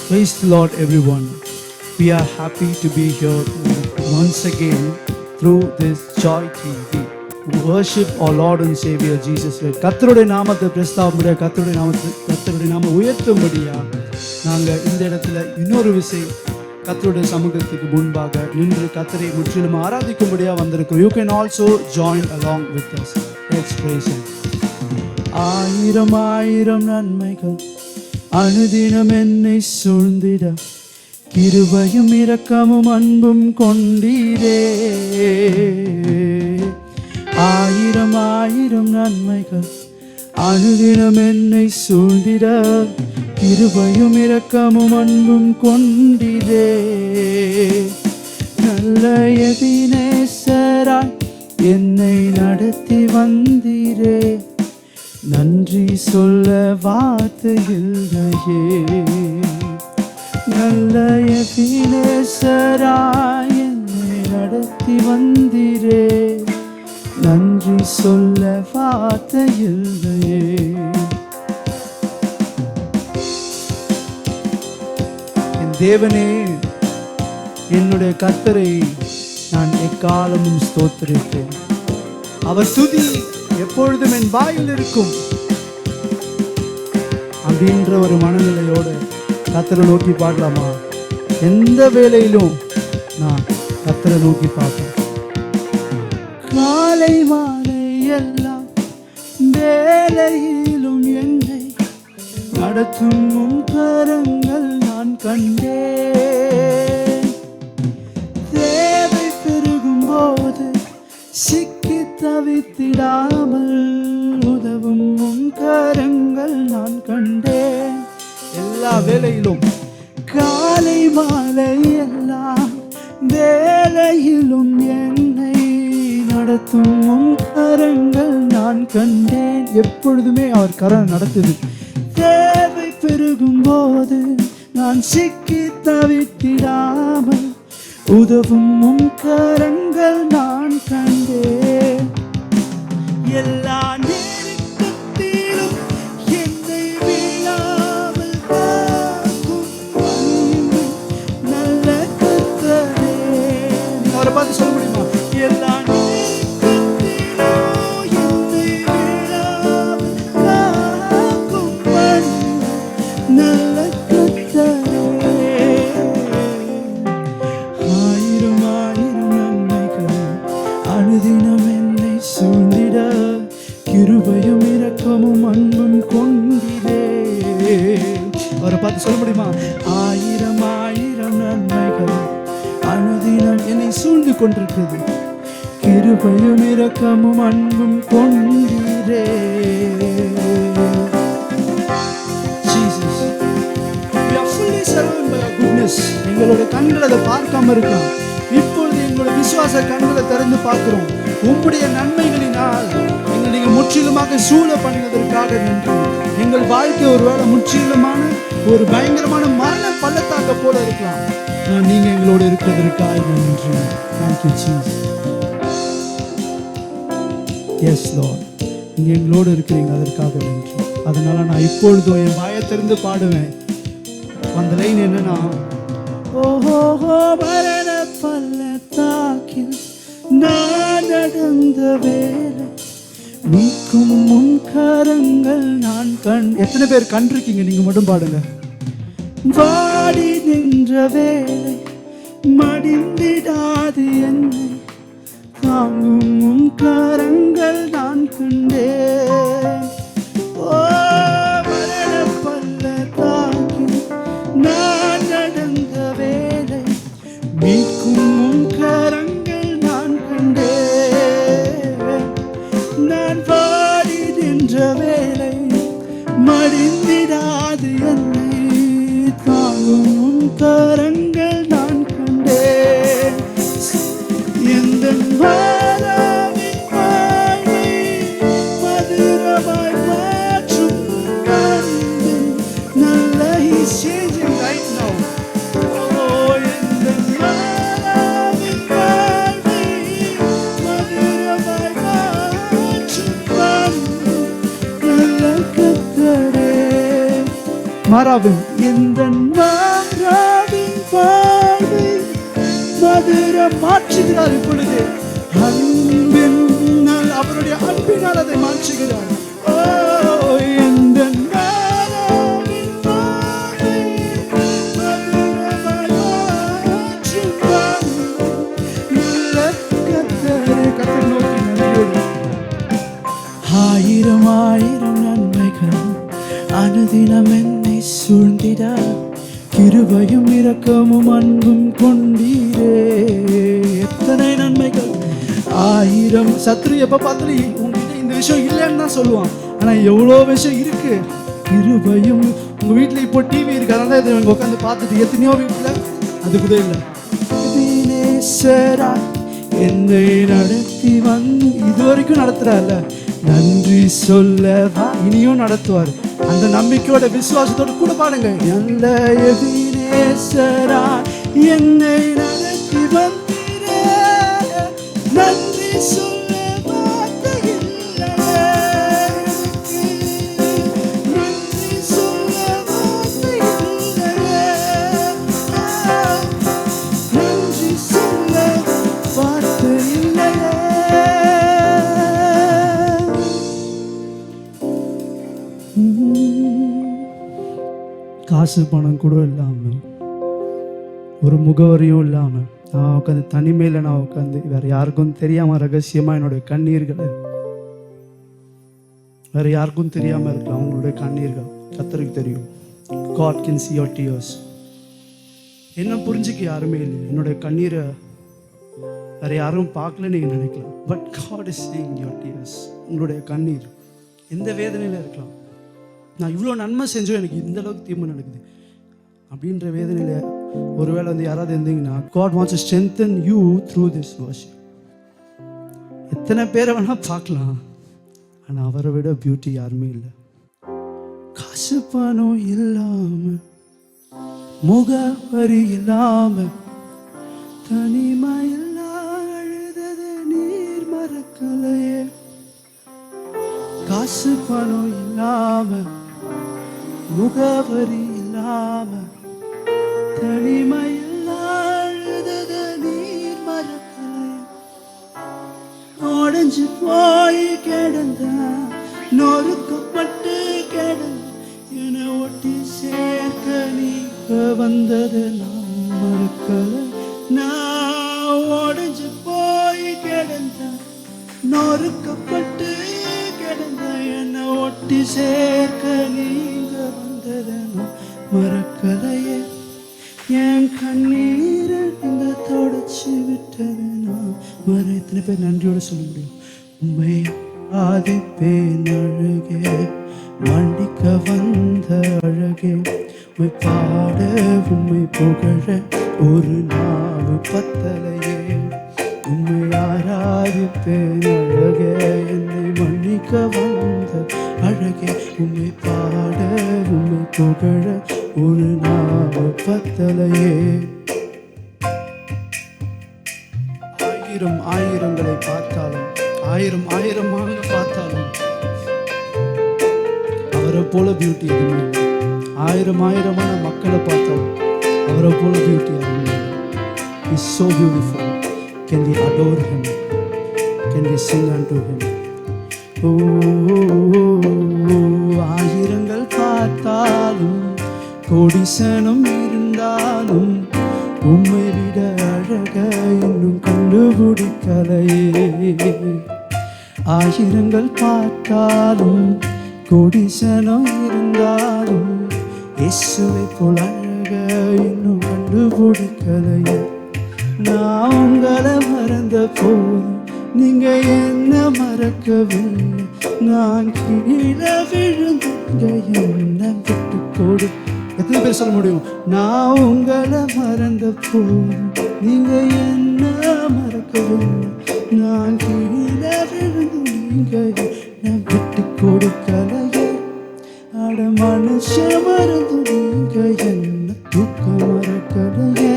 Praise the Lord, everyone. We are happy to be here once again through this Joy TV. Worship our Lord and Savior Jesus Christ. கர்த்தருடைய நாமத்தை பிரஸ்தாபமுடைய கர்த்தருடைய நாம உயர்த்தும்படியா நாங்கள் இந்த இடத்துல இன்னொரு விஷயம் கர்த்தருடைய சமூகத்துக்கு முன்பாக நின்று கர்த்தரை முற்றிலும் ஆராதிக்கும்படியா வந்திருக்கிறோம். You can also join along with us. Let's praise Him. ஆயிரம் ஆயிரம் நன்மைகள் அனுதினம் என்னை சூழ்ந்திட கிருபையும் இரக்கமும் அன்பும் கொண்டீரே. ஆயிரம் ஆயிரம் நன்மைகள் அனுதினம் என்னை சூழ்ந்திட கிருபையும் இரக்கமும் அன்பும் கொண்டீரே. நல்ல எபினேசராய் என்னை நடத்தி வந்தீரே. நன்றி சொல்ல வார்த்தை இல்லையே. நல்ல எபினேசராய் என்னை நடத்தி வந்தீரே. நன்றி சொல்ல வார்த்தை இல்லையே. என் தேவனே, என்னுடைய கர்த்தரை நான் எக்காலமும் ஸ்தோத்திரிப்பேன். அவர் துதி எப்பொழுதும் என் வாயில் இருக்கும் அப்படின்ற ஒரு மனநிலையோடு கர்த்தரை நோக்கி பாடலாமா? எந்த வேலையிலும் நான் கர்த்தரை நோக்கி பார்ப்பேன். காலை மாலை எல்லாம் வேலையிலும் என்னை நடத்தும் உம் கரங்கள் நான் கண்டேன். தேவை பெருகும் போது சிக்கி தவித்திடாமல் உதவும் உம் கரங்கள் நான் கண்டேன். எல்லா வேலையிலும் காலை மாலை எல்லாம் வேலையிலும் என்னை நடத்தும் உம் கரங்கள் நான் கண்டேன். எப்பொழுதுமே அவர் கரம் நடத்துது. தேவை பெருகும் போது நான் சிக்கி தவித்திடாமல் உதவும் உம் கரங்கள் நான் கண்டேன். எல்லா நெருக்கத்திலும் என்னை வீழாமல் காக்கும் நல்ல கர்த்தரே. அவரை பார்த்து சொல்ல முடியுமா? எல்லா நெருக்கத்திலும் என்னை வீழாமல் காக்கும் நல்ல கர்த்தரே. ஆயிரம் ஆயிரம் நன்மைகள் அனுதினம் என்னை சூழ்ந்திட கிருபையும் இரக்கமும் அன்பும் கொண்டிலே. அவரை பார்த்து சொல்ல முடியுமா? ஆயிரம் ஆயிரம் நன்மைகள் அனுதினம் என்னை சூழ்ந்து கொண்டிருக்கிறது. கிருபையும் இரக்கமும் அன்பும் கொண்டிலே. Jesus, we are fully surrounded by your goodness. எங்களுடைய கண்கள் அதை பார்க்காம இருக்கலாம். இப்பொழுது எங்களுடைய விசுவாச கண்களை திறந்து பார்க்கிறோம். உம்முடைய நன்மைகளினால் எங்களை நீங்கள் முற்றிலுமாக சூழ பண்ணினதற்காக நன்றி. எங்கள் வாழ்க்கை ஒருவேளை முற்றிலுமான ஒரு பயங்கரமான மரண பள்ளத்தாக்க போல இருக்கலாம். நீங்க எங்களோடு இருக்கிறதற்காக நன்றி. Thank you, Jesus. Yes, Lord. நீங்க எங்களோடு இருக்கிறீங்க, அதற்காக நன்றி. அதனால நான் இப்பொழுதும் என் வாயை திறந்து பாடுவேன். அந்த லைன் என்னன்னா, ஓஹோ மரண பள்ளத்தாக்கில் நான் நடந்த வேலை நீக்கும் உன் கரங்கள் நான் எத்தனை பேர் கண்டிருக்கீங்க? நீங்க மட்டும் பாடுங்க. வாடி நின்ற வேலை மடிந்திடாது என்னை தாங்கும் உன் கரங்கள் நான் கண்டேன். ஓ மரண பள்ளத்தாக்கில் நான் நடந்த வேலை மீட்கும் உன் கரங்கள் நான் கண்டேன். நான் வாடி நின்ற வேலை மடிந்திடாது என்னை தாங்கும் உன் கரங்கள் நான் கண்டேன். எந்த வாராவின் வாழ்வை மதுரமாய் மாற்றும் அன்பின் நல்ல He's changing right now. Oh, எந்த வாராவின் வாழ்வை மதுரமாய் மாற்றும் அன்பின் நல்ல கர்த்தரே. மாறா மாறாவின் இந்த மாறாவின் பார்வை மதுரம் மாற்றுகிறார். இப்பொழுது அன்பின் அவருடைய அன்பினால் அதை மாற்றுகிறார். இந்த மாறாவின் பார்வை மதுரமாய் மாற்றுவார். நல்ல கர்த்தரை நோக்கி நன்றியோடு ஆயிரம் ஆயிரம் நன்மைகள் அனுதினம் என்னை சூழ்ந்திட கிருபையும் இரக்கமும் அன்பும் கொண்டீரே. எத்தனை நன்மைகள் ஆயிரம். சத்ரு எப்ப பார்த்தாலும் உங்ககிட்ட இந்த விஷயம் இல்லைன்னு தான் சொல்லுவான். ஆனா எவ்வளோ விஷயம் இருக்கு. கிருபையும் உங்க வீட்டுல இப்போ டிவி இருக்கு, அதனால இதை உட்காந்து பார்த்துட்டு எத்தனையோ வீட்டுல அது கூட இல்லை. என்னை நடத்தி இது வரைக்கும் நடத்துறாருல, நன்றி சொல்லவா இனியும் நடத்துவார். அந்த நம்பிக்கையோட விசுவாசத்தோட கூட பாடுங்க. நல்ல எபினேசரா என்னை நடத்தி வந்தீரே, நன்றி சொல்ல வார்த்தை இல்லையே, நன்றி சொல்ல வார்த்தை இல்லையே, நன்றி சொல்ல வார்த்தை இல்லையே. காசு பணம் கூட இல்லாமல், ஒரு முகவரியும் இல்லாமல் நான் உட்காந்து தனிமையில் நான் உட்காந்து வேற யாருக்கும் தெரியாமல் ரகசியமாக என்னுடைய கண்ணீர்களை வேற யாருக்கும் தெரியாமல் இருக்கலாம். அவங்களுடைய கண்ணீர்கள் கர்த்தருக்கு தெரியும். God can see your tears. என்ன புரிஞ்சுக்க யாருமே இல்லை. என்னுடைய கண்ணீரை வேற யாரும் பார்க்கல நீங்கள் நினைக்கலாம். But God is seeing your tears. உங்களுடைய கண்ணீர் எந்த வேதனையில் இருக்கலாம். நான் இவ்வளோ நன்மை செஞ்சோம், எனக்கு இந்த அளவுக்கு தீமை நடக்குது அப்படின்ற வேதனையில் ஒருவேளை யாராவது இருந்தீங்கன்னா, God wants to strengthen you through this worship. எத்தனை பேரை வேணா பார்க்கலாம், ஆனால் அவரை விட பியூட்டி யாருமே இல்லை. காசு பணம் இல்லாம, முகவரி இல்லாம, தனிமையெல்லாம் அழுதது நீர் மறக்கலையே. காசு பணம் இல்லாம, முகவரி இல்லாம, தனிமையெல்லாம் அழுதது நீர் மறக்கலையே. உடைஞ்சு போய் கிடந்த, நொறுக்கப்பட்டு கிடந்த, என்னை ஒட்டி சேர்க்க நீங்க வந்தது நான் மறக்கலை. நான் உடைஞ்சு போய் கிடந்த, நொறுக்கப்பட்டு கிடந்த, என்னை ஒட்டி சேர்க்க நீங்க வந்தது நான் மறக்கலையே. என் கண்ணீரை நீங்க தொடச்சு விட்டது நான் எத்தனை பேர் நன்றியோட சொல்ல முடியும்? உண்மை ஆதிப்பேன் அழகே, மண்டிக்க வந்த அழகே, உண்மை பாட உண்மை புகழ ஒரு நாவு பத்தலையே. உண்மை ஆராதிப்பேன் அழகே, என்னை மன்னிக்க வந்த அழகே, உண்மை பாட உண்மை புகழ ஒரு நாவு பத்தலையே. ஆயிரம் ஆயிரங்களை பார்த்தாலும், ஆயிரம் ஆயிரமாக பார்த்தாலும் அவரை போல பியூட்டி எதுவுமே இல்லை. ஆயிரம் ஆயிரமான மக்களை பார்த்தாலும் அவரை போல பியூட்டி எதுவுமே இல்லை. He is so beautiful. Can we adore him? Can we sing unto him? ஆயிரங்கள் பார்த்தாலும், கோடிசனம் இருந்தாலும், உம்மை விட அழக இன்னும் கண்டுபிடிக்கலையே. ஆயிரங்கள் பார்த்தாலும், கோடிசனம் இருந்தாலும், இயேசுவை போல் அழக இன்னும் கண்டுபிடிக்கலையே. நான் உங்களை மறந்த போது நீங்க என்ன மறக்கவில்லை. நான் கீழே விழுந்துங்க என்ன விட்டு கொடு. எத்தனை பேர் சொல்ல முடியும்? நான் உங்களை மறந்த போது நீங்க என்ன மறக்கவில்லை. நான் கீழே விழுந்து நீங்க என்ன விட்டு கொடுக்கலையே. அட மனுஷ மறந்து நீங்க என்ன தூக்க மறக்கலையே.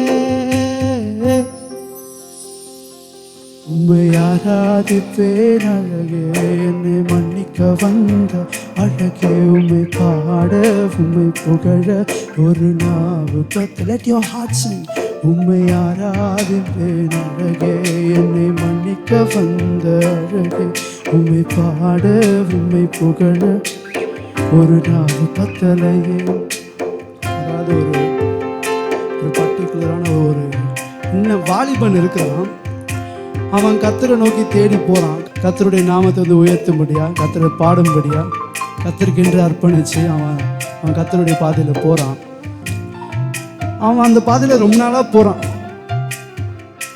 உண்மை ஆராதிப்பேன் ஆராதிப்பேன் அழகே, என்னை மன்னிக்க வந்த அழகே, உம்மை பாட உம்மை புகழ ஒரு நாவு கத்து. Let your heart sing. உம்மை ஆராதிப்பேன் அழகே, என்னை மன்னிக்க வந்த அழகே, உம்மை பாட உம்மை புகழ ஒரு நாவு பத்தலையே. அதாவது ஒரு பர்டிகுலரான ஒரு இன்னும் வாலிபன் இருக்கிறான். அவன் கர்த்தரை நோக்கி தேடி போகிறான். கர்த்தருடைய நாமத்தை வந்து உயர்த்தும்படியா, கர்த்தரை பாடும்படியா, கர்த்தருக்கென்று அர்ப்பணித்து அவன் கர்த்தருடைய பாதையில் போகிறான். அவன் அந்த பாதையில் ரொம்ப நாளாக போகிறான்.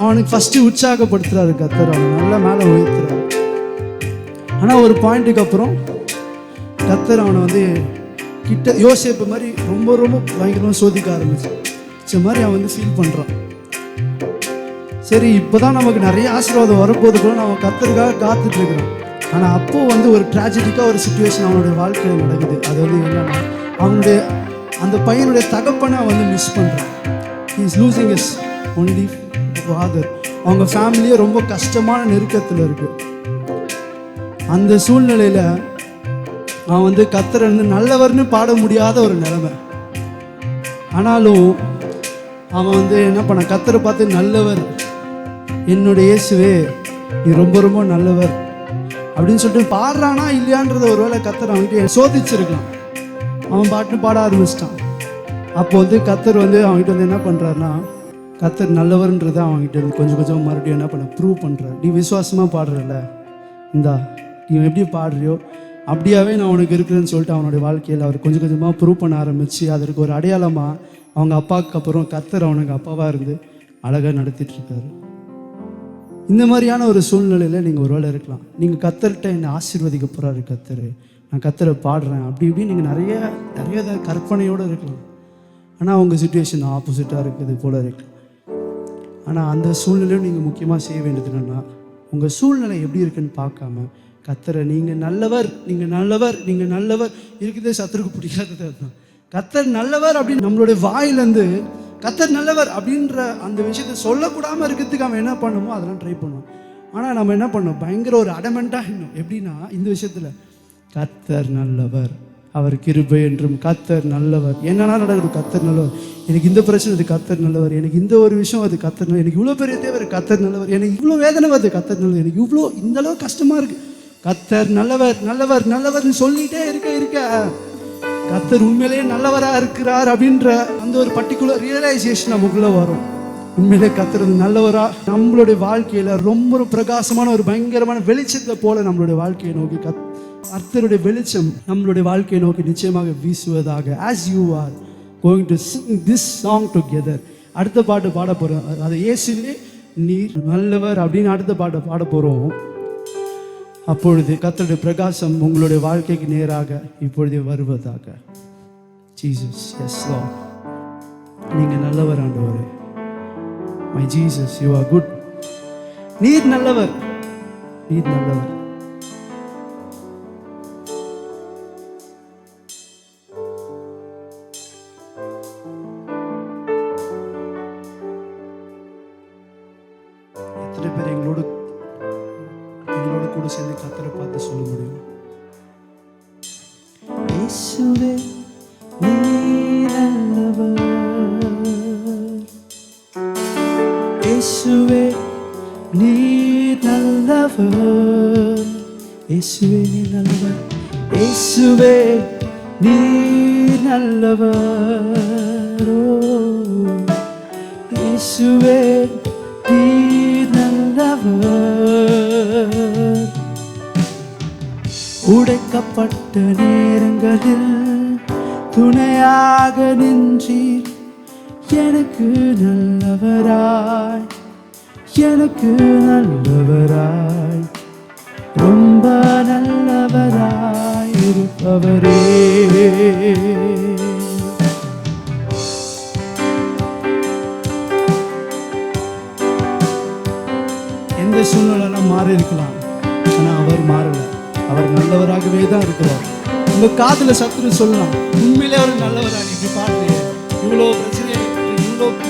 அவனுக்கு ஃபஸ்ட்டு உற்சாகப்படுத்துகிறாரு கர்த்தர், அவன் நல்லா மேலே உயர்த்துறாரு. ஆனால் ஒரு பாயிண்ட்டுக்கு அப்புறம் கர்த்தர் அவனை வந்து கிட்ட யோசேப்பு மாதிரி ரொம்ப ரொம்ப பயங்கரமாக சோதிக்க ஆரம்பிச்சு மாதிரி அவன் வந்து ஃபீல் பண்ணுறான். சரி, இப்போ தான் நமக்கு நிறைய ஆசீர்வாதம் வரப்போது கூட நம்ம கர்த்தருக்காக காத்துட்ருக்குறோம். ஆனால் அப்போது வந்து ஒரு ட்ராஜடிக்காக ஒரு சுச்சுவேஷன் அவனுடைய வாழ்க்கையில் நடக்குது. அது வந்து என்னன்னா, அவனுடைய அந்த பையனுடைய தகப்பனை வந்து மிஸ் பண்ணுறான். He is losing his only father. அவங்க ஃபேமிலியே ரொம்ப கஷ்டமான நெருக்கத்தில் இருக்கு. அந்த சூழ்நிலையில் அவன் வந்து கர்த்தரை வந்து நல்லவர்னு பாட முடியாத ஒரு நிலைமை. ஆனாலும் அவன் வந்து என்ன பண்ண, கர்த்தரை பார்த்து நல்லவர், என்னுடைய இயேசுவே நீ ரொம்ப ரொம்ப நல்லவர் அப்படின்னு சொல்லிட்டு பாடுறானா இல்லையான்றத ஒருவேளை கர்த்தர் அவன்கிட்ட சோதிச்சிருக்கலாம். அவன் பாட்டு பாட ஆரம்பிச்சிட்டான். அப்போ வந்து கர்த்தர் வந்து அவன்கிட்ட வந்து என்ன பண்ணுறாருனா, கர்த்தர் நல்லவர்ன்றதை அவன்கிட்ட வந்து கொஞ்சம் கொஞ்சம் மறுபடியும் என்ன பண்ண ப்ரூவ் பண்ணுறார். நீ விசுவாசமாக பாடுறல, இந்தா நீ எப்படி பாடுறியோ அப்படியாவே நான் உனக்கு இருக்கிறேன்னு சொல்லிட்டு அவனுடைய வாழ்க்கையில் அவர் கொஞ்சம் கொஞ்சமாக ப்ரூவ் பண்ண ஆரம்பித்து அதற்கு ஒரு அடையாளமாக அவங்க அப்பாவுக்கு அப்புறம் கர்த்தர் அவனுக்கு அப்பாவாக இருந்து அழகாக நடத்திட்டுருக்காரு. இந்த மாதிரியான ஒரு சூழ்நிலையில் நீங்கள் ஒரு வேளை இருக்கலாம். நீங்கள் கர்த்தர்கிட்ட என்னை ஆசீர்வதிக்க போகிறாரு கர்த்தர், நான் கர்த்தரை பாடுறேன் அப்படி இப்படி நீங்கள் நிறைய கற்பனையோடு இருக்கலாம். ஆனால் உங்கள் சுச்சுவேஷன் ஆப்போசிட்டாக இருக்குது போல இருக்கு. ஆனால் அந்த சூழ்நிலையும் நீங்கள் முக்கியமாக செய்ய வேண்டியது என்னென்னா, உங்கள் சூழ்நிலை எப்படி இருக்குன்னு பார்க்காம கர்த்தரை நீங்கள் நல்லவர், நீங்கள் நல்லவர், நீங்கள் நல்லவர் இருக்குதே சத்துருக்கு பிடிக்காதது அதுதான். கர்த்தர் நல்லவர் அப்படின்னு நம்மளுடைய வாயிலேருந்து கர்த்தர் நல்லவர் அப்படின்ற அந்த விஷயத்தை சொல்லக்கூடாமல் இருக்கிறதுக்கு அவன் என்ன பண்ணுமோ அதெல்லாம் ட்ரை பண்ணுவோம். ஆனால் நம்ம என்ன பண்ணோம், பயங்கர ஒரு அடமெண்ட்டாக இன்னும் எப்படின்னா இந்த விஷயத்தில் கர்த்தர் நல்லவர், அவர் கிருபை என்றும், கர்த்தர் நல்லவர், என்னன்னா நடக்குது கர்த்தர் நல்லவர், எனக்கு இந்த பிரச்சனை அது கர்த்தர் நல்லவர், எனக்கு இந்த ஒரு விஷயம் அது கர்த்தர் நல்லவர், எனக்கு இவ்வளோ பெரிய தேவை கர்த்தர் நல்லவர், எனக்கு இவ்வளோ வேதனை வருது கர்த்தர் நல்லவர், எனக்கு இவ்வளோ இந்த அளவு கஷ்டமாக இருக்குது கர்த்தர் நல்லவர் நல்லவர் நல்லவர்னு சொல்லிகிட்டே இருக்க கர்த்தர் உண்மையிலேயே நல்லவராக இருக்கிறார் அப்படின்ற அந்த ஒரு பர்டிகுலர் ரியலைசேஷன் நமக்குள்ளே வரும். உண்மையிலே கர்த்தர் நல்லவரா நம்மளுடைய வாழ்க்கையில் ரொம்ப பிரகாசமான ஒரு பயங்கரமான வெளிச்சத்தை போல நம்மளுடைய வாழ்க்கையை நோக்கி கர்த்தருடைய வெளிச்சம் நம்மளுடைய வாழ்க்கையை நோக்கி நிச்சயமாக வீசுவதாக. As you are going to sing this song together, அடுத்த பாட்டு பாட போகிறோம். அது இயேசுவே நீர் நல்லவர் அப்படின்னு அடுத்த பாட்டை பாட போகிறோம். அப்பொழுது கர்த்தருடைய பிரகாசம் உங்களுடைய வாழ்க்கைக்கு நேராக இப்பொழுதே வருவதாக. ஜீசஸ், எஸ் லார்ட், நீங்கள் நல்லவர் ஆண்டவரே. My Jesus, you are good. நீர் நல்லவர், நீர் நல்லவர். எத்தனை பேர் எங்களோட கூட சேர்ந்து கர்த்தரை பார்த்து சொல்ல முடியும்? இயேசுவே நீர் நல்லவர், இயேசுவே நீர் நல்லவர், இயேசுவே நீர் நல்லவர், இயேசுவே நீர் நல்லவர், இயேசுவே நீர் நல்லவர். உடைக்கப்பட்ட நேரங்களில் துணையாக நின்றீர், எனக்கு நல்லவராய், எனக்கு நல்லவராய், ரொம்ப நல்லவராய் இருப்பவரே. எந்த சூழ்நிலையெல்லாம் மாறி இருக்கலாம், ஆனால் அவர் மாறலை. அவர் நல்லவராகவே தான் இருக்கிறார். உங்க காதுல சத்துரு சொல்லலாம், உண்மையிலே அவர் நல்லவரா, நீ இப்படி பாடுறீங்க, இவ்வளோ பிரச்சனை,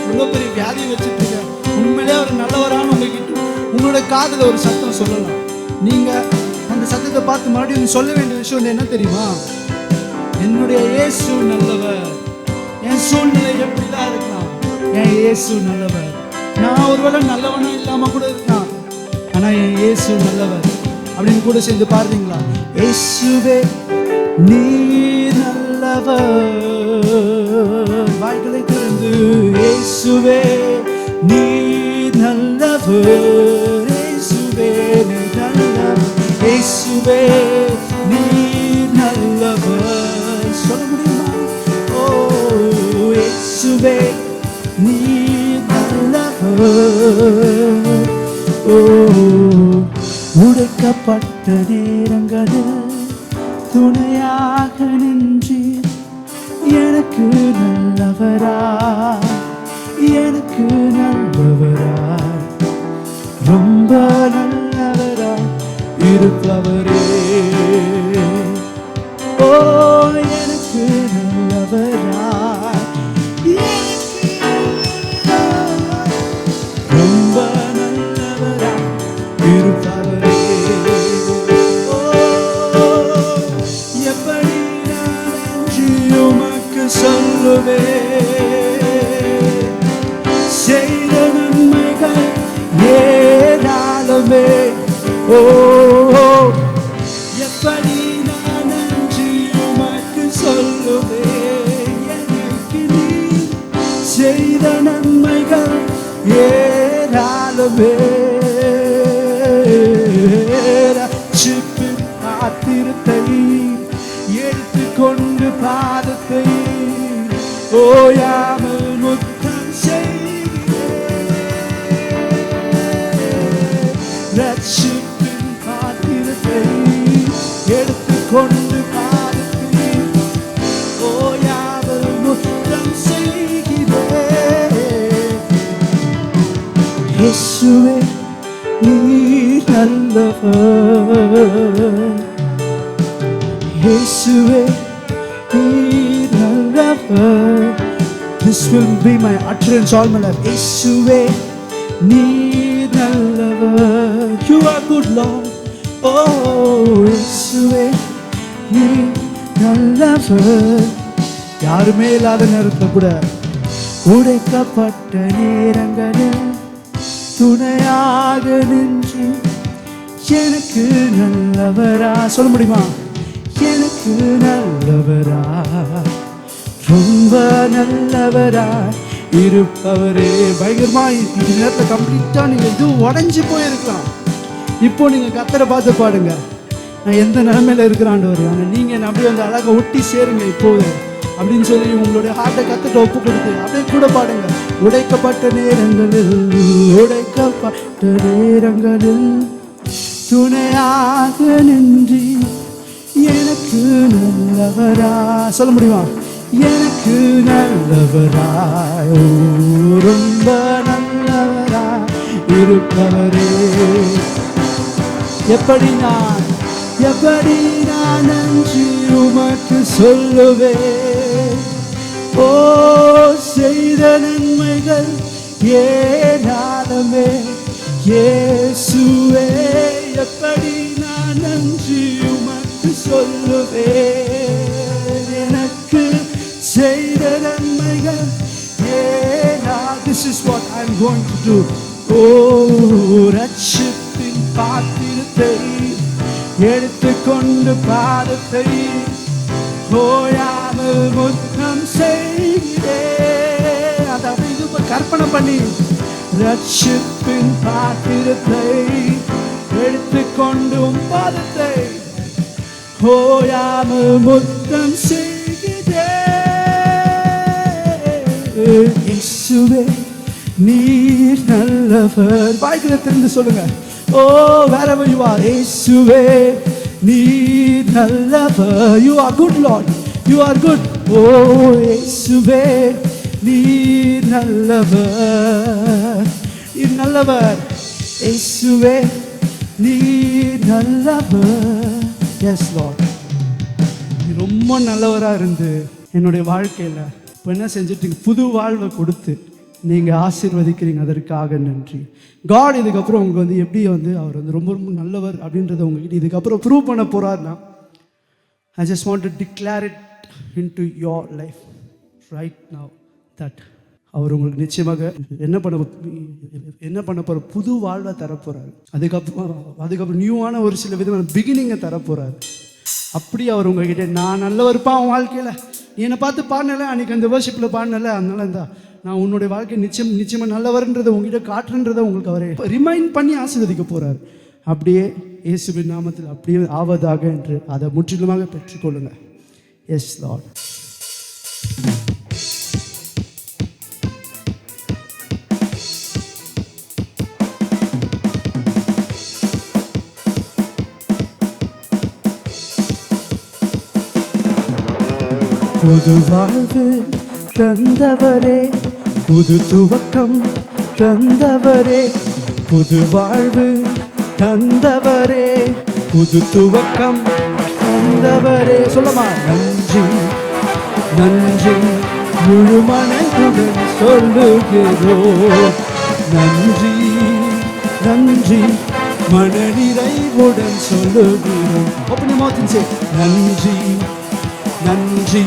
இவ்வளோ பெரிய வியாதி வச்சுட்டு இருக்க, உண்மையிலே அவர் நல்லவரான்னு உங்ககிட்ட உங்களோட காதுல ஒரு சத்தம் சொல்லலாம். நீங்க அந்த சத்தத்தை பார்த்து மறுபடியும் சொல்ல வேண்டிய விஷயம் என்ன தெரியுமா? என்னுடைய இயேசு நல்லவர். என் சூழ்நிலை எப்படிதான் இருக்கலாம், என் இயேசு நல்லவர். நான் ஒருவேளை நல்லவனா இல்லாம கூட இருக்கலாம், ஆனா என் இயேசு நல்லவர் அப்படின்னு கூட சேர்ந்து பாருங்களா? இயேசுவே நீ நல்லவர். வாய்களை திறந்து இயேசுவே நீ நல்லவர். இயேசுவே நீ நல்லவர். இயேசுவே நீ நல்லவர். சொல்ல முடியுமா? ஓ இயேசுவே நீ நல்லவர். ஓ உடைக்கப்பட்ட நேரங்களில் துணையாக நின்று எனக்கு நல்லவரா, எனக்கு நல்லவரா, ரொம்ப நல்லவரா இருப்பவரே. ஓ எனக்கு நல்லவரா, ரொம்ப நல்லவரா இருப்பவரே. ஓ எப்படி நான் நன்றி உமக்கு சொல்லுவேன், செய்த நன்மைகள் ஏராளமே. ஓ எப்படி நான் நன்றி உமக்கு சொல்லுவேன், எனக்கு நீ செய்த நன்மைகள் ஏராளமே. ரட்சிப்பின் பாத்திரத்தை எடுத்துக்கொண்டு பாதத்தை ஓயாமல் முத்தம் செய்கிறேன். ரட்சிப்பின் பாத்திரத்தை எடுத்துக்கொண்டு பாதத்தை ஓயாமல் முத்தம் செய்கிறேன். இயேசுவே நீ நல்லவர். இயேசுவே நீ நல்லவர். This will be my utterance all my life. இயேசுவே நீ நல்லவர். You are good Lord. Oh இயேசுவே நீ நல்லவர். யாருமே இல்லாத நேரத்தில் கூட உடைக்கப்பட்ட நேரங்களில் துணையாக நின்று எனக்கு நல்லவரா, சொல்ல முடியுமா? எனக்கு நல்லவரா, ரொம்ப நல்லவரா இருப்பவரே. பயங்கரமா இந்த நேரத்தை கம்ப்ளீட்டா நீங்க எதுவும் உடஞ்சி போயிருக்கலாம். இப்போ நீங்க கர்த்தரை பார்த்து பாடுங்க, நான் எந்த நிலைமையில இருக்கிறான்னு ஆனால் நீங்க என்ன அப்படியே அந்த அழகை ஒட்டி சேருங்க இப்போது அப்படின்னு சொல்லி உங்களுடைய ஹார்ட்டை கத்துட்டு ஒப்பு கொடுத்து அப்படியே கூட பாடுங்க. உடைக்கப்பட்ட நேரங்களில், உடைக்கப்பட்ட நேரங்களில் துணையாக நின்று எனக்கு நல்லவரா, சொல்ல முடியுமா? எனக்கு நல்லவரா, ரொம்ப நல்லவரா இருப்பவரே. எப்படி நான் நன்றி உமக்கு சொல்லுவேன். ஓ செய்த நன்மைகள் ஏராளமே. இயேசுவே எப்படி நான் நன்றி உமக்கு சொல்லுவேன். எனக்கு செய்த நன்மைகள் ஏராளம். This is what I'm going to do. ஓ ரட்சிப்பின் பாத்திரத்தை எடுத்துக்கொண்டு பாதத்தை ஓயாமல் முத்தம் செய்கிறேன். அதாவது இது கற்பனை பண்ணி ரட்சிப்பின் பாத்திரத்தை எடுத்துக்கொண்டு பாதத்தை ஓயாமல் முத்தம் செய்கிறேன். இயேசுவே நீர் நல்லவர். வாய்களை திறந்து சொல்லுங்க. Oh, wherever you are, இயேசுவே நீர் நல்லவர். You are good Lord, you are good. Oh இயேசுவே நீர் நல்லவர், நீர் நல்லவர். இயேசுவே நீர் நல்லவர். Yes Lord, நீ ரொம்ப நல்லவராக இருந்து என்னுடைய வாழ்க்கையில் இப்போ என்ன செஞ்சுட்டு புது வாழ்வை கொடுத்து நீங்கள் ஆசீர்வதிக்கிறீங்க, அதற்காக நன்றி. காட் இதுக்கப்புறம் உங்களுக்கு வந்து எப்படி வந்து அவர் வந்து ரொம்ப ரொம்ப நல்லவர் அப்படின்றத உங்ககிட்ட இதுக்கப்புறம் ப்ரூவ் பண்ண போகிறாருன்னா, I just want to declare it into your life right now that அவர் உங்களுக்கு நிச்சயமாக என்ன பண்ண போகிற புது வாழ்வை தரப்போகிறாரு. அதுக்கப்புறம் நியூவான ஒரு சில விதமான பிகினிங்கை தரப்போகிறாரு. அப்படி அவர் உங்ககிட்ட நான் நல்லவருப்பா உன் வாழ்க்கையில், நீ என்னை பார்த்து பாடினல அன்றைக்கி அந்த வர்ஷிப்பில் பாடினல, அதனால இருந்தா நான் உன்னுடைய வாழ்க்கை நிச்சயமாக நல்லவர்ன்றதை உங்ககிட்ட காட்டுன்றதை உங்களுக்கு அவரை ரிமைண்ட் பண்ணி ஆசீர்வதிக்க போகிறார். அப்படியே இயேசுவின் நாமத்தில் அப்படியே ஆவதாக என்று அதை முற்றிலுமாக பெற்றுக்கொள்ளுங்கள். Yes Lord. புது வாழ்வு தந்தவரே, புது துவக்கம் தந்தவரே, புது வாழ்வு தந்தவரே, புது துவக்கம் தந்தவரே. சொல்லமா நன்றி நன்றி முழு மனதுடன் சொல்லுகிறோம். நன்றி நன்றி மனநிறைவுடன் சொல்லுகிறோம். Open your mouth and say நன்றி நன்றி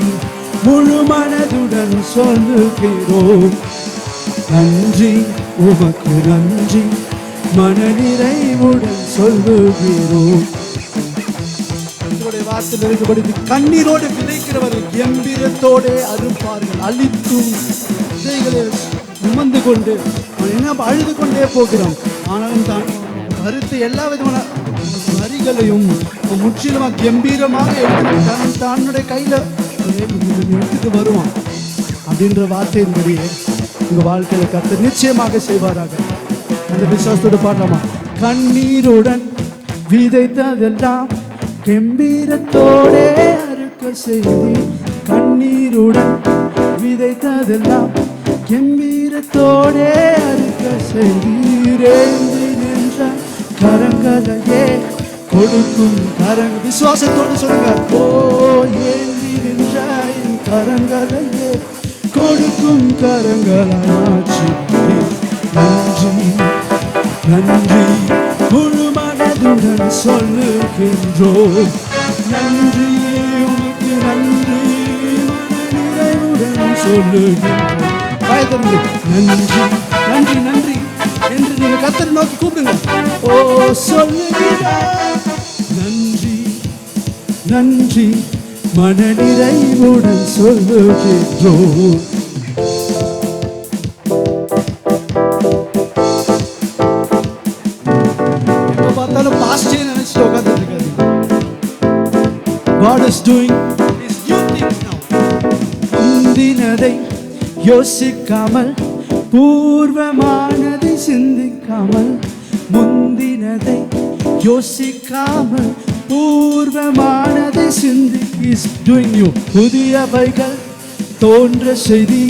முழு மனதுடன் சொல்லுகிறோம். நன்றி உமக்கு நன்றி மனநிறைவுடன் சொல்லுகிறோம். வார்த்தையில் இருக்கபடி கண்ணீரோடு விதைக்கிறவர்கள் கம்பீரத்தோடு அறுப்பார்கள். அழித்தும் விதைகளை சுமந்து கொண்டு என்ன அழுது கொண்டே போகிறோம். ஆனாலும் தான் அறுத்து எல்லா விதமான வரிகளையும் முற்றிலுமாக கம்பீரமாக எடுத்து தன்னுடைய கையில் எடுத்துட்டு வருவான் அப்படின்ற வார்த்தையின்படியே உங்கள் வாழ்க்கையில் கர்த்தர் நிச்சயமாக செய்வாராக. அந்த விசுவாசத்தோடு பாடலாமா? கண்ணீருடன் விதைத்ததெல்லாம் கம்பீரத்தோடே அறுக்க செய்தி. கண்ணீருடன் விதைத்ததெல்லாம் கம்பீரத்தோடே அறுக்க செய்தீரேந்து நின்ற கரங்களையே கொடுக்கும் கரங்க. விசுவாசத்தோடு சொல்லுங்க. ஓ ஏந்தி நின்ற கரங்களையே கொடுக்கும் கரங்களாச்சு. நன்றி நன்றி முழு மனதுடன் சொல்லுகின்றோம். நன்றி உனக்கு நன்றி மனநிறைவுடன் சொல்லுகின்றோம். பயத்தறிந்து நன்றி நன்றி நன்றி என்று நீங்கள் கர்த்தரை நோக்கி கூப்பிடுங்க. ஓ சொல்லுகிறார் நன்றி நன்றி மனநிறைவுடன் சொல்லுகின்றோம். God is doing His new thing now. முந்தினதை யோசிக்காமல் பூர்வமானதை சிந்திக்காமல், முந்தினதை யோசிக்காமல் பூர்வமானதை சிந்தி. He's doing new. புதியவைகள் தோன்ற செய்தி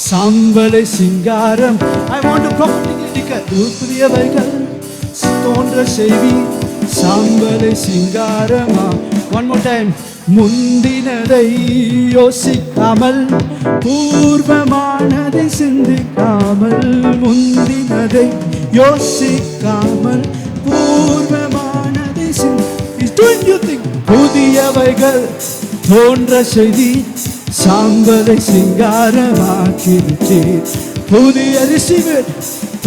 சாம்பலை சிங்காரம். I want to prophetically declare புதியவைகள் தோன்ற செய்தி சாம்பலை சிங்காரமா. One more time. முந்தினதை யோசிக்காமல் பூர்வமானதை சிந்திக்காமல், முந்தினதை யோசிக்காமல் பூர்வமானதை He's doing new thing. புதியவைகள் தோன்ற செய்தி சாம்பலை சிங்காரமாக்கிவிட்டு. புதிய receive it.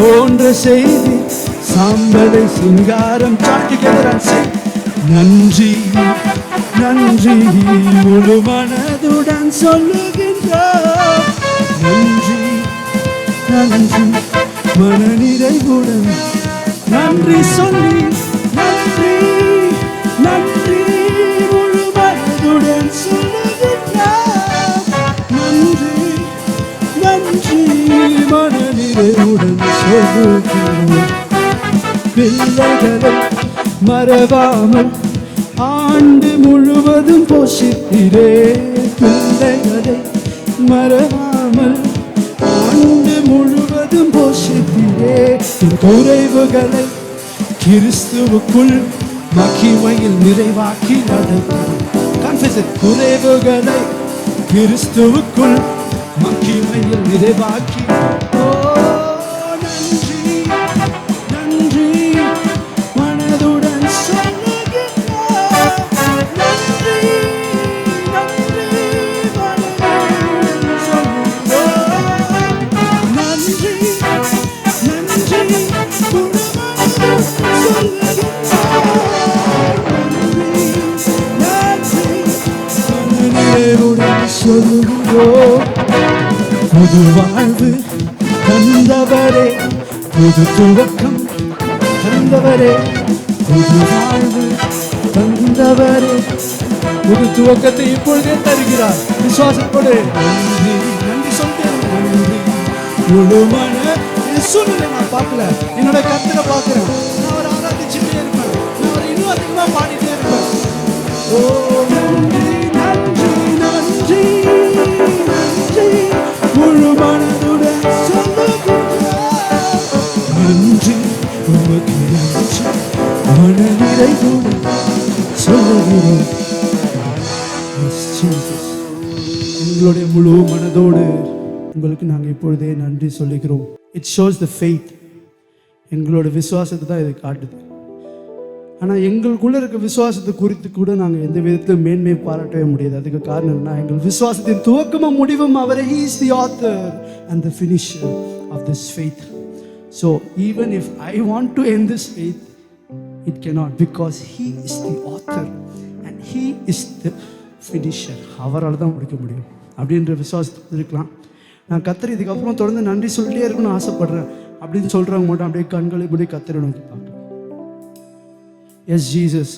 தோன்ற செய்தி சாம்பலை சிங்காரம். Chant together and sing. நன்றி நன்றி முழு மனதுடன் சொல்லுகின்றோம். நன்றி நன்றி மனநிறைவுடன் நன்றி சொல்லி நன்றி நன்றி முழு மனதுடன் சொல்லுகின்றோம். நன்றி நன்றி மனநிறைவுடன் சொல்லுகின்றோம். பிள்ளைகளை மறவாமல் ஆண்டு முழுவதும் போஷித்திரே. பிள்ளைகளை மறவாமல் ஆண்டு முழுவதும் போஷித்திரே. குறைவுகளை கிறிஸ்துவுக்குள் மகிமையில் நிறைவாக்கி நடத்தி. குறைவுகளை கிறிஸ்துவுக்குள் மகிமையில் நிறைவாக்கி புது வாழ்வு தந்தவரே, புது துவக்கம் தந்தவரே, புது வாழ்வு தந்தவரே, புது துவக்கத்தை இப்பொழுதே தருகிறார். விசுவாசத்தோடு நன்றி நன்றி சொல்றேன். நன்றி முழு மன சூழ்நிலை நான் பார்க்கல, என்னோட கர்த்தரை பார்க்கிறேன். நான் ஒரு ஆராதிச்சுட்டே இருப்பேன், நான் ஒரு இன்னும் அதிகமா பாடிட்டே இருப்பேன். ஓ நன்றி நன்றி நன்றி நன்றி முழு மனதுடன் சொல்லுகிறேன். நன்றி உமக்கு நன்றி மன நிறைவோடு சொல்லுகிறேன். எங்களுடைய முழு மனதோடு உங்களுக்கு நாங்கள் இப்பொழுதே நன்றி சொல்லுகிறோம். It shows the faith. எங்களோட விசுவாசத்தை தான் இது காட்டுது. ஆனால் எங்களுக்குள்ளே இருக்க விசுவாசத்தை குறித்து கூட நாங்கள் எந்த விதத்திலும் மேன்மை பாராட்டவே முடியாது. அதுக்கு காரணம் என்ன? எங்கள் விசுவாசத்தின் துவக்கமும் முடிவும் அவரே. He is the author and the finisher of this faith. So even if I want to end this faith, it cannot, because He is the author and He is the finisher. அவரால் தான் முடிக்க முடியும் அப்படின்ற விசுவாசத்துக்கு இருக்கலாம். நான் கர்த்தர் இதுக்கப்புறம் தொடர்ந்து நன்றி சொல்லிட்டே இருக்கணும்னு ஆசைப்படுறேன் அப்படின்னு சொல்கிறவங்க மட்டும் அப்படியே கண்களை இப்படி கர்த்தரை நோக்கி பார்க்கலாம். எஸ் ஜீசஸ்,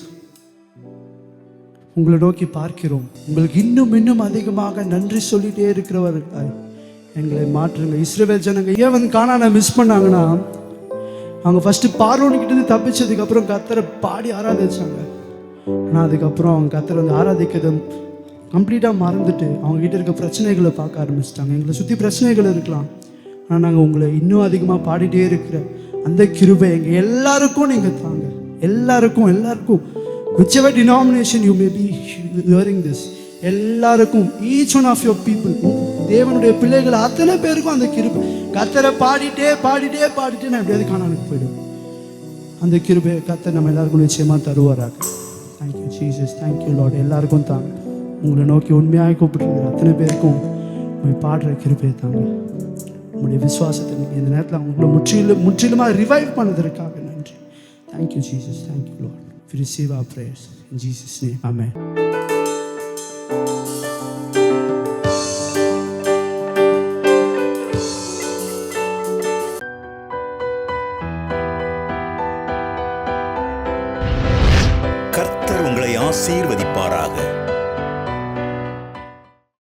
உங்களை நோக்கி பார்க்கிறோம். உங்களுக்கு இன்னும் இன்னும் அதிகமாக நன்றி சொல்லிட்டே இருக்கிறவர்கள் எங்களை மாற்றுங்க. இஸ்ரவேல் ஜனங்க ஏன் வந்து கானானை மிஸ் பண்ணாங்கன்னா, அவங்க ஃபர்ஸ்ட் பார்வோன்கிட்ட தப்பிச்சதுக்கப்புறம் கர்த்தரை பாடி ஆராதிச்சாங்க. ஆனால் அதுக்கப்புறம் அவங்க கர்த்தரை வந்து ஆராதிக்கிறது கம்ப்ளீட்டாக மறந்துட்டு அவங்க கிட்ட இருக்க பிரச்சனைகளை பார்க்க ஆரம்பிச்சிட்டாங்க. எங்களை சுற்றி பிரச்சனைகள் இருக்கலாம், ஆனால் நாங்கள் உங்களை இன்னும் அதிகமாக பாடிட்டே இருக்கிற அந்த கிருபை எங்கள் எல்லாருக்கும் நீங்கள் தாங்க. எல்லாருக்கும் whichever denomination you may be hearing this, எல்லாருக்கும், each one of your people, தேவனுடைய பிள்ளைகள் அத்தனை பேருக்கும் அந்த கிருபை. கர்த்தரை பாடிட்டே நான் எப்படியாவது காணாமலுக்கு போயிடும். அந்த கிருபை கர்த்தர் நம்ம எல்லாருக்கும் நிச்சயமாக தருவாராக. Thank you Jesus, thank you Lord. எல்லாருக்கும் தாங்க. உங்களை நோக்கி உண்மையாக கூப்பிட்டுருக்கிற அத்தனை பேருக்கும் உங்களை பாடுற கிருபையை தாங்க. உங்களுடைய விசுவாசத்தை நீங்கள் இந்த நேரத்தில் உங்களை முற்றிலுமாக ரிவைவ் பண்ணதற்காக நன்றி. Thank you Jesus, thank you Lord. We receive our prayers in Jesus' name. Amen. கர்த்தர் உங்களை ஆசீர்வதிப்பாராக.